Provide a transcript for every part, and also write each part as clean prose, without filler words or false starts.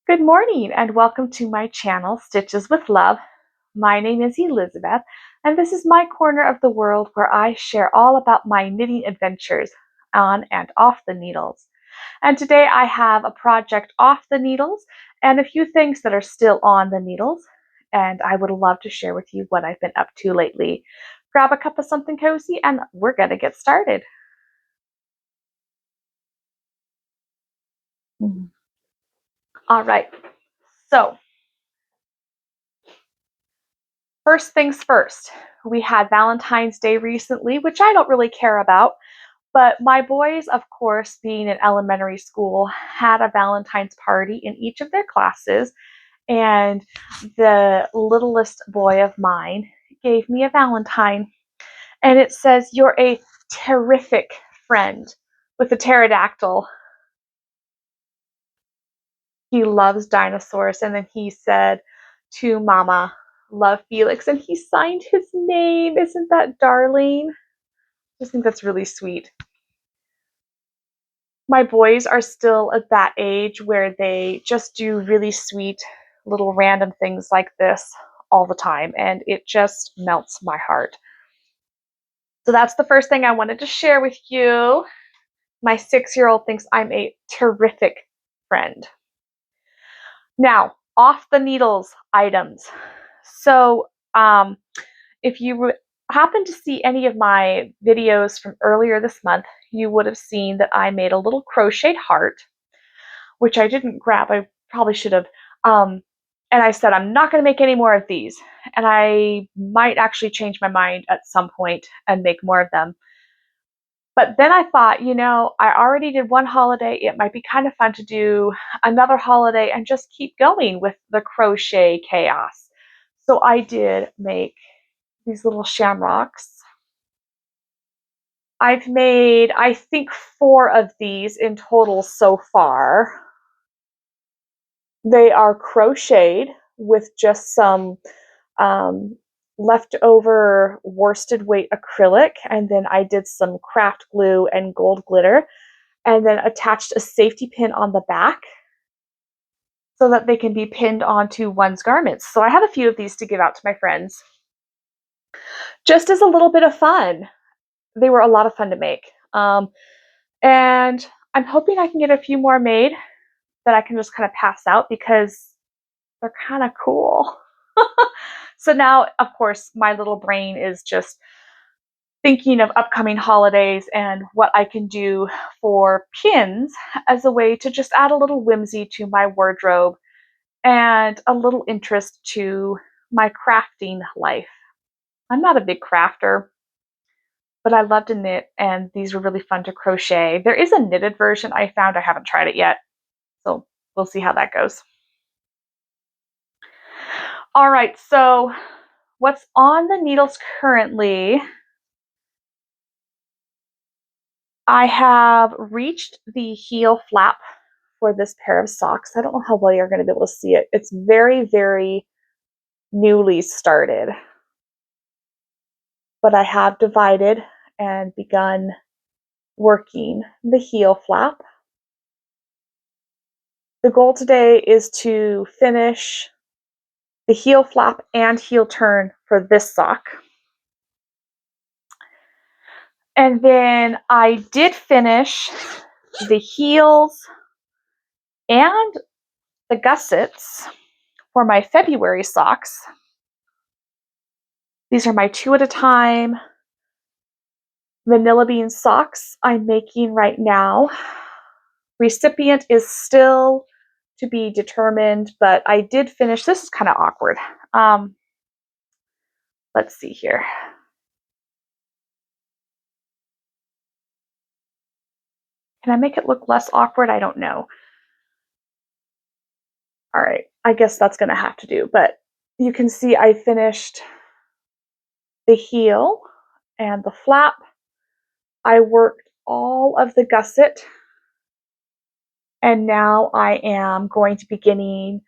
Good morning and welcome to my channel, Stitches with Love. My name is Elizabeth, and this is my corner of the world where I share all about my knitting adventures on and off the needles. And today I have a project off the needles and a few things that are still on the needles, and I would love to share with you what I've been up to lately. Grab a cup of something cozy and we're going to get started. All right, so first things first, we had Valentine's Day recently, which I don't really care about, but my boys, of course, being in elementary school, had a Valentine's party in each of their classes, and the littlest boy of mine gave me a Valentine, and it says, "You're a terrific friend," with a pterodactyl. He loves dinosaurs, and then he said to Mama, "Love Felix," and he signed his name. Isn't that darling? I think that's really sweet. My boys are still at that age where they just do really sweet little random things like this all the time, and it just melts my heart. So that's the first thing I wanted to share with you. My 6-year-old thinks I'm a terrific friend. Now, off the needles items. So, if you happen to see any of my videos from earlier this month, you would have seen that I made a little crocheted heart, which I didn't grab. I probably should have. And I said, I'm not going to make any more of these. And I might actually change my mind at some point and make more of them. But then I thought, I already did one holiday. It might be kind of fun to do another holiday and just keep going with the crochet chaos. So I did make these little shamrocks. I've made, I think, 4 of these in total so far. They are crocheted with just some leftover worsted weight acrylic, and then I did some craft glue and gold glitter, and then attached a safety pin on the back so that they can be pinned onto one's garments. So I have a few of these to give out to my friends just as a little bit of fun. They were a lot of fun to make. And I'm hoping I can get a few more made that I can just kind of pass out because they're kind of cool. So now, of course, my little brain is just thinking of upcoming holidays and what I can do for pins as a way to just add a little whimsy to my wardrobe and a little interest to my crafting life. I'm not a big crafter, but I love to knit, and these were really fun to crochet. There is a knitted version I found. I haven't tried it yet, so we'll see how that goes. All right, so what's on the needles currently? I have reached the heel flap for this pair of socks. I don't know how well you're going to be able to see it. It's very, very newly started. But I have divided and begun working the heel flap. The goal today is to finish the heel flap and heel turn for this sock. And then I did finish the heels and the gussets for my February socks. These are my 2 at a time vanilla bean socks I'm making right now. Recipient is still to be determined, but I did finish. This is kind of awkward. Let's see here. Can I make it look less awkward? I don't know. All right, I guess that's going to have to do. But you can see I finished the heel and the flap. I worked all of the gusset, and now I am going to be beginning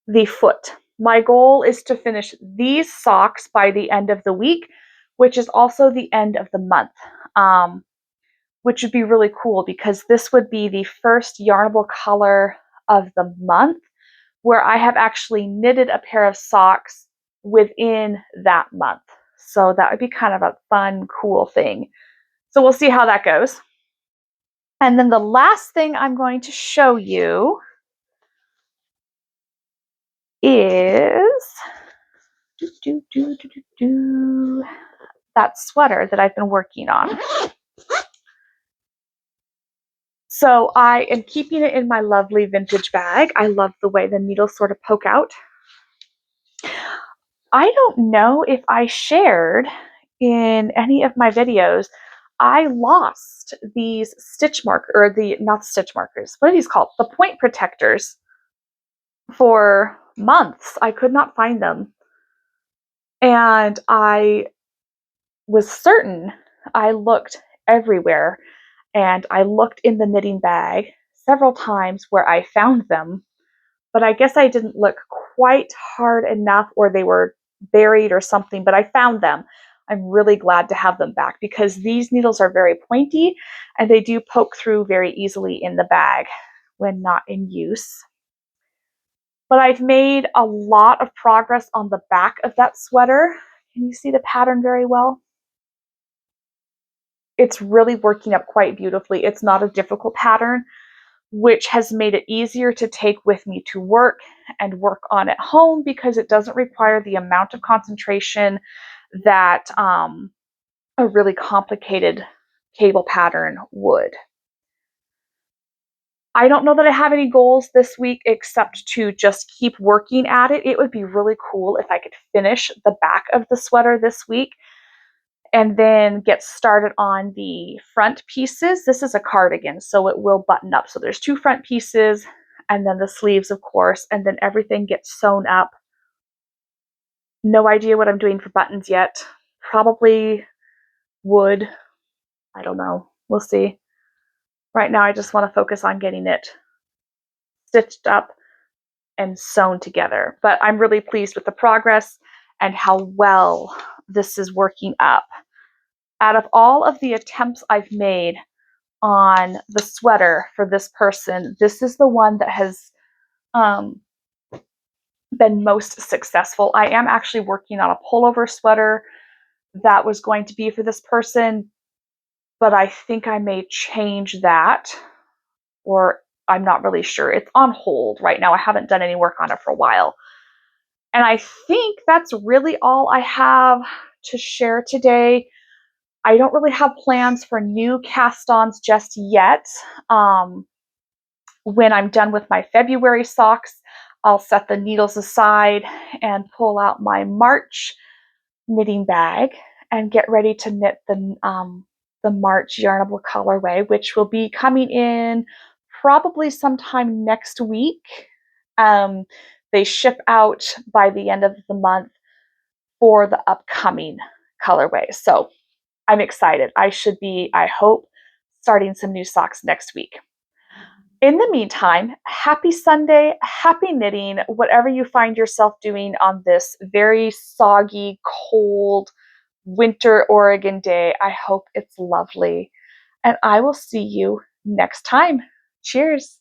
the foot. My goal is to finish these socks by the end of the week, which is also the end of the month, which would be really cool because this would be the first yarnable color of the month, where I have actually knitted a pair of socks within that month. So that would be kind of a fun, cool thing. So we'll see how that goes. And then the last thing I'm going to show you is that sweater that I've been working on. So I am keeping it in my lovely vintage bag. I love the way the needles sort of poke out. I don't know if I shared in any of my videos, I lost these stitch marker, or not stitch markers, what are these called? The point protectors for months. I could not find them. And I was certain I looked everywhere, and I looked in the knitting bag several times where I found them, but I guess I didn't look quite hard enough, or they were buried or something, but I found them. I'm really glad to have them back because these needles are very pointy and they do poke through very easily in the bag when not in use. But I've made a lot of progress on the back of that sweater. Can you see the pattern very well? It's really working up quite beautifully. It's not a difficult pattern, which has made it easier to take with me to work and work on at home because it doesn't require the amount of concentration that a really complicated cable pattern would. I don't know that I have any goals this week except to just keep working at it. It would be really cool if I could finish the back of the sweater this week and then get started on the front pieces. This is a cardigan, so it will button up. So there's two front pieces and then the sleeves, of course, and then everything gets sewn up. No idea what I'm doing for buttons yet. Probably wood. I don't know. We'll see. Right now, I just want to focus on getting it stitched up and sewn together. But I'm really pleased with the progress and how well this is working up. Out of all of the attempts I've made on the sweater for this person, this is the one that has been most successful. I am actually working on a pullover sweater that was going to be for this person, but I think I may change that, or I'm not really sure. It's on hold right now. I haven't done any work on it for a while. And I think that's really all I have to share today. I don't really have plans for new cast-ons just yet. When I'm done with my February socks, I'll set the needles aside and pull out my March knitting bag and get ready to knit the March Yarnable colorway, which will be coming in probably sometime next week. They ship out by the end of the month for the upcoming colorway. So I'm excited. I should be, I hope, starting some new socks next week. In the meantime, happy Sunday, happy knitting, whatever you find yourself doing on this very soggy, cold, winter Oregon day. I hope it's lovely. And I will see you next time. Cheers.